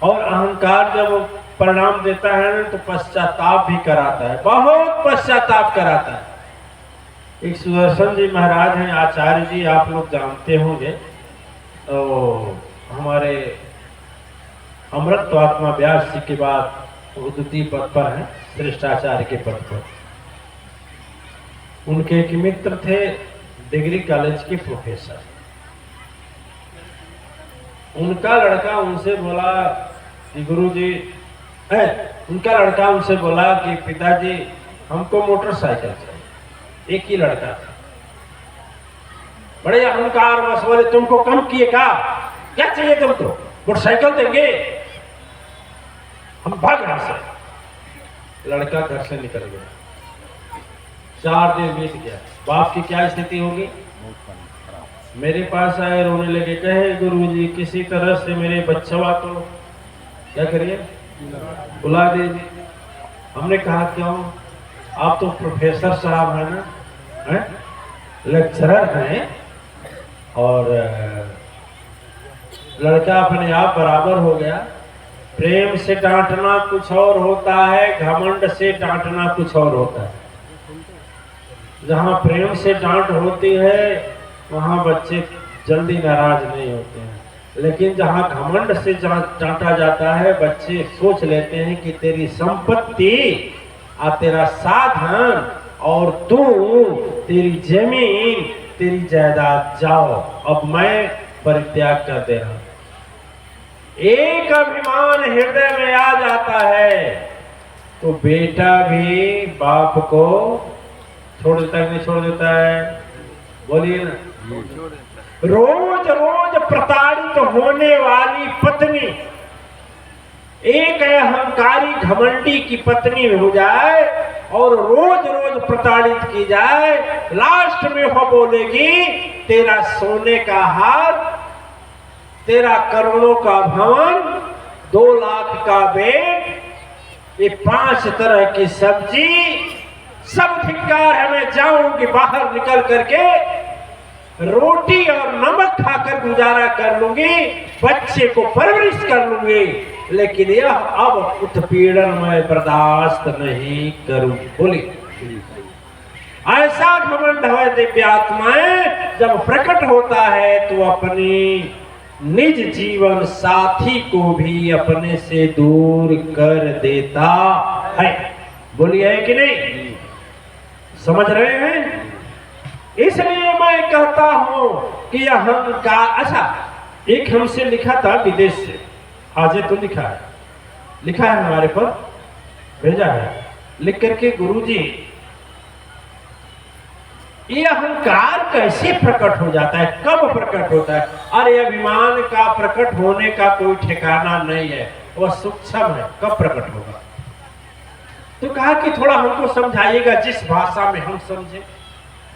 और अहंकार जब परिणाम देता है ना तो पश्चाताप भी कराता है, बहुत पश्चाताप कराता है। एक सुदर्शन जी महाराज हैं, आचार्य जी, आप लोग जानते होंगे, तो हमारे अमृतत्वात्मा व्यास जी के बाद वो द्वितीय पद पर हैं, श्रेष्ठाचार्य के पद पर। उनके एक मित्र थे, डिग्री कॉलेज के प्रोफेसर। उनका लड़का उनसे बोला कि गुरुजी, उनका लड़का उनसे बोला कि पिताजी हमको मोटरसाइकिल चाहिए। एक ही लड़का था, बड़े अहंकार बस बोले तुमको कम किए क्या चाहिए तुमको, मोटरसाइकिल देंगे, हम भाग यहां से। लड़का घर से निकल गया। 4 दिन बीत गया। बाप की क्या स्थिति होगी? मेरे पास आए, रोने लगे, कहे गुरुजी किसी तरह से मेरे बच्चा को क्या करिए, बुला दीजिए। हमने कहा क्यों? आप तो प्रोफेसर साहब है ना, लेक्चरर हैं, और लड़का अपने आप बराबर हो गया। प्रेम से डांटना कुछ और होता है, घमंड से डांटना कुछ और होता है। जहाँ प्रेम से डांट होती है वहाँ बच्चे जल्दी नाराज नहीं होते हैं, लेकिन जहाँ घमंड से डांटा जाता है बच्चे सोच लेते हैं कि तेरी संपत्ति और तेरा साधन और तू, तेरी जमीन, तेरी जायदाद, जाओ अब मैं परित्याग कर दे रहा हूं। एक अभिमान हृदय में आ जाता है तो बेटा भी बाप को छोड़ देता है, नहीं छोड़ देता है? बोलिए ना। रोज रोज प्रताड़ित होने वाली पत्नी एक अहंकारी घमंडी की पत्नी हो जाए और रोज रोज प्रताड़ित की जाए, लास्ट में वो बोलेगी तेरा सोने का हार, तेरा करोड़ों का भवन, 2 लाख का बेड, ये 5 तरह की सब्जी, सब धिक्कार है, मैं जाऊंगी बाहर निकल करके रोटी और नमक खाकर गुजारा कर लूंगी, बच्चे को परवरिश कर लूंगी, लेकिन यह अब उत्पीड़न मैं बर्दाश्त नहीं करूं। बोली ऐसा घमंड है दिव्यात्माएं जब प्रकट होता है तो अपनी निज जीवन साथी को भी अपने से दूर कर देता है। बोलिए है कि नहीं? समझ रहे हैं? इसलिए मैं कहता हूं कि अहंकार, अच्छा एक हमसे लिखा था विदेश से, आज तो लिखा है हमारे पर भेजा है, लिख करके गुरुजी ये अहंकार कैसे प्रकट हो जाता है, कब प्रकट होता है? अरे अभिमान का प्रकट होने का कोई ठिकाना नहीं है, वह सूक्ष्म है, कब प्रकट होगा? तो कहा कि थोड़ा हमको समझाइएगा जिस भाषा में हम समझे।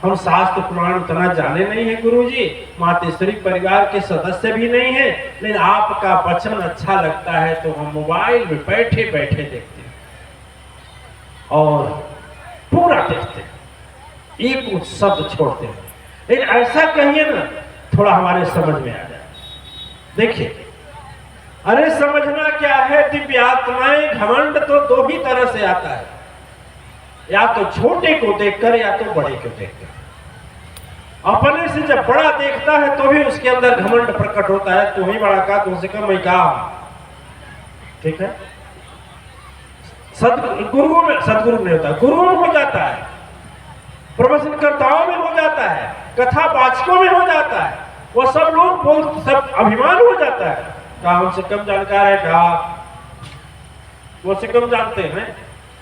हम शास्त्र पुराण उतना जाने नहीं है गुरुजी, मातेश्वरी परिवार के सदस्य भी नहीं है, लेकिन आपका वचन अच्छा लगता है तो हम मोबाइल में बैठे बैठे देखते हैं और पूरा देखते हैं, एक शब्द छोड़ते हैं। लेकिन ऐसा कहिए ना थोड़ा हमारे समझ में आ जाए। देखिए, अरे समझना क्या है दिव्यात्माएं, घमंड तो 2 ही तरह से आता है, या तो छोटे को देखकर या तो बड़े को देखकर। अपने से जब बड़ा देखता है तो भी उसके अंदर घमंड प्रकट होता है, तू ही बड़ा का, तुमसे कम मैं का। ठीक है? सदगुरु में नहीं होता, गुरु में हो जाता है, प्रवचनकर्ताओं में हो जाता है, कथा वाचकों में हो जाता है, वो सब लोग सब अभिमान हो जाता है, कहा हमसे कम जानकार है, कहा वो से कम जानते हैं,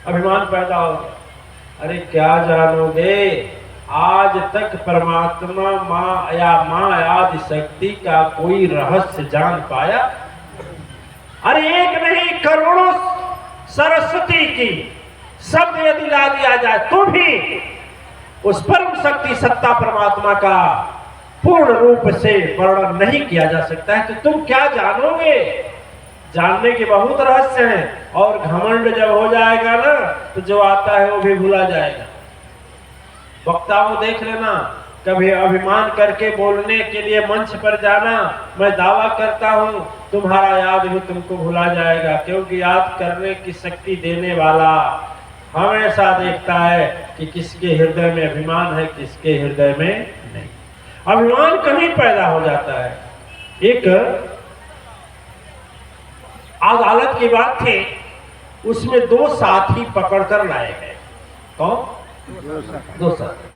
अभिमान पैदा हो गया। अरे क्या जानोगे, आज तक परमात्मा माँ आदि शक्ति का कोई रहस्य जान पाया? अरे एक नहीं करोड़ों सरस्वती की शब्द यदि ला दिया जाए तो भी उस परम शक्ति सत्ता परमात्मा का पूर्ण रूप से वर्णन नहीं किया जा सकता है। तो तुम क्या जानोगे? जानने के बहुत रहस्य हैं, और घमंड जब हो जाएगा ना तो जो आता है वो भी भूला जाएगा। वक्ताओं देख लेना, कभी अभिमान करके बोलने के लिए मंच पर जाना, मैं दावा करता हूं तुम्हारा याद भी तुमको भुला जाएगा, क्योंकि याद करने की शक्ति देने वाला हमेशा देखता है कि किसके हृदय में अभिमान है, किसके हृदय में नहीं। अभिमान कभी पैदा हो जाता है। एक अदालत की बात थी, उसमें 2 साथी पकड़कर लाए गए। कौन? 2 साथी।